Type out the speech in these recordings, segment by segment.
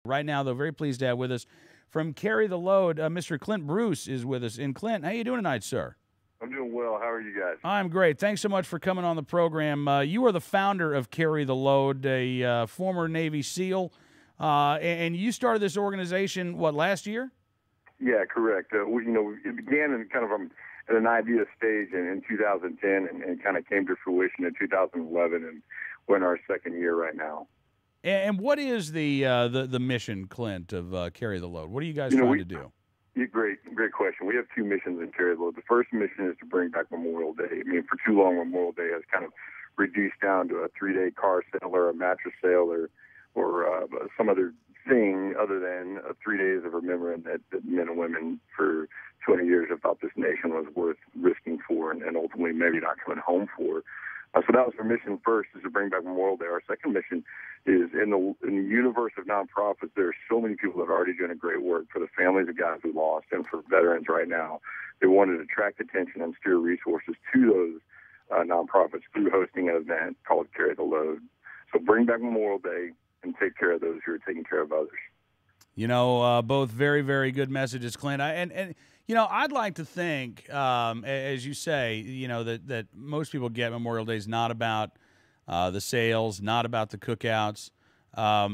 Right now, though, very pleased to have with us from Carry the Load, Mr. Clint Bruce is with us. And Clint, how you doing tonight, sir? I'm doing well. How are you guys? I'm great. Thanks so much for coming on the program. You are the founder of Carry the Load, a former Navy SEAL, and you started this organization, what, last year? Yeah, correct. It began in kind of at an idea stage in 2010 and kind of came to fruition in 2011, and we're in our second year right now. And what is the mission, Clint, of Carry the Load? What are you guys trying to do? Great question. We have two missions in Carry the Load. The first mission is to bring back Memorial Day. I mean, for too long, Memorial Day has kind of reduced down to a 3-day car sale or a mattress sale or some other thing other than 3 days of remembering that men and women for 20 years have thought this nation was worth risking for and ultimately maybe not coming home for. So that was our mission first, is to bring back Memorial Day. Our second mission is in the universe of nonprofits. There are so many people that are already doing a great work for the families of guys we lost and for veterans right now. They wanted to attract attention and steer resources to those nonprofits through hosting an event called Carry the Load. So bring back Memorial Day and take care of those who are taking care of others. Both very, very good messages, Clint. I'd like to think, as you say, that most people get Memorial Day is not about the sales, not about the cookouts. How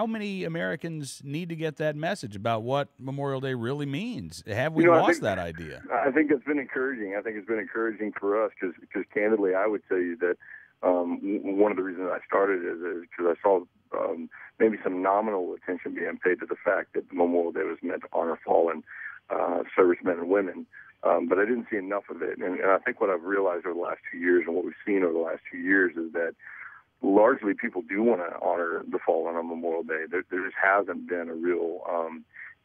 many Americans need to get that message about what Memorial Day really means? Have we lost that idea? I think it's been encouraging. I think it's been encouraging for us because candidly, I would tell you that one of the reasons I started is because I saw maybe some nominal attention being paid to the fact that Memorial Day was meant to honor fallen servicemen and women. But I didn't see enough of it. And I think what I've realized over the last 2 years and what we've seen over the last 2 years is that largely people do want to honor the fallen on Memorial Day. There just hasn't been a real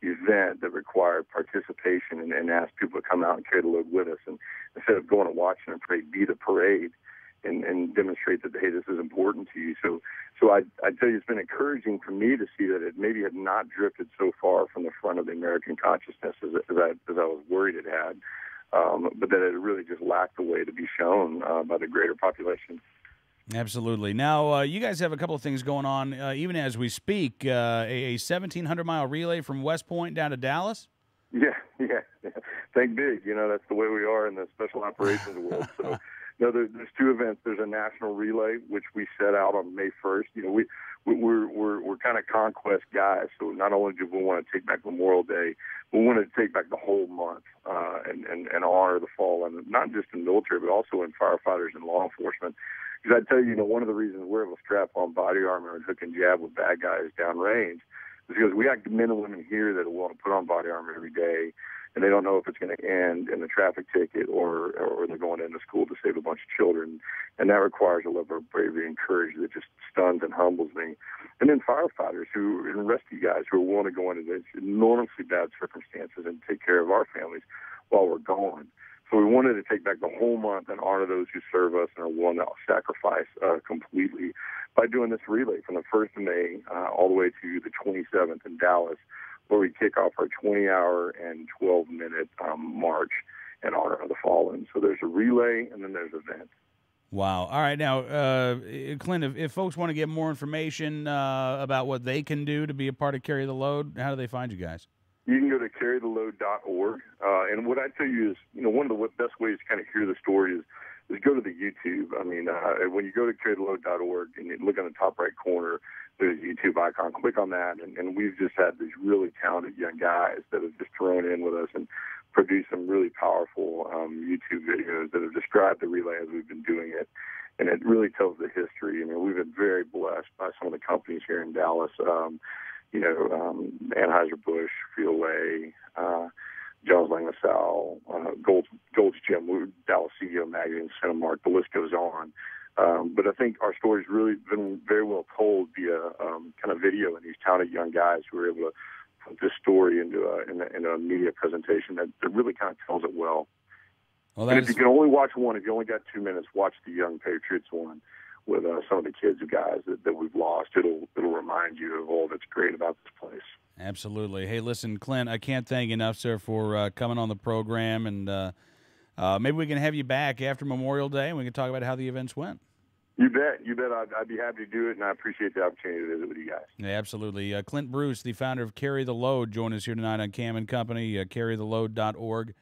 event that required participation and asked people to come out and carry the load with us. And instead of going and watching a parade, be the parade and demonstrate that, hey, this is important to you. So I tell you, it's been encouraging for me to see that it maybe had not drifted so far from the front of the American consciousness as I was worried it had, but that it really just lacked a way to be shown by the greater population. Absolutely. Now, you guys have a couple of things going on, even as we speak, a 1,700-mile relay from West Point down to Dallas? Yeah. Think big. That's the way we are in the special operations world. So, there's two events. There's a national relay, which we set out on May 1st. We're kind of conquest guys. So not only do we want to take back Memorial Day, we want to take back the whole month and honor the fallen, not just in military, but also in firefighters and law enforcement. Because I tell you, one of the reasons we're able to strap on body armor and hook and jab with bad guys downrange is because we got men and women here that want to put on body armor every day, and they don't know if it's going to end in a traffic ticket or they're going into school to save a bunch of children. And that requires a level of bravery and courage that just stuns and humbles me. And then firefighters and rescue guys who are willing to go into these enormously bad circumstances and take care of our families while we're gone. So we wanted to take back the whole month and honor those who serve us and are willing to sacrifice completely by doing this relay from the 1st of May all the way to the 27th in Dallas, where we kick off our 20-hour and 12-minute march in honor of the fallen. So there's a relay and then there's an event. Wow. All right. Now, Clint, if folks want to get more information about what they can do to be a part of Carry the Load, how do they find you guys? You can go to carrytheload.org. And what I tell you is, one of the best ways to kind of hear the story is go to the YouTube. I mean, when you go to carrytheload.org and you look on the top right corner, there's a YouTube icon. Click on that, and we've just had these really talented young guys that have just thrown in with us and produced some really powerful YouTube videos that have described the relay as we've been doing it. And it really tells the history. I mean, we've been very blessed by some of the companies here in Dallas. Anheuser-Busch, Frito-Lay, Jones Lang LaSalle, Gold's Gym, Dallas CEO Magazine, Cinemark, the list goes on. But I think our story's really been very well told via kind of video and these talented young guys who were able to put this story into a media presentation that really kind of tells it well. And if you can only watch one, if you only got 2 minutes, watch the Young Patriots one with some of the kids and guys that we've lost. It'll remind you of all that's great about this place. Absolutely. Hey, listen, Clint, I can't thank you enough, sir, for coming on the program, and maybe we can have you back after Memorial Day, and we can talk about how the events went. You bet. You bet. I'd be happy to do it, and I appreciate the opportunity to visit with you guys. Yeah, absolutely. Clint Bruce, the founder of Carry the Load, joined us here tonight on Cam and Company, carrytheload.org.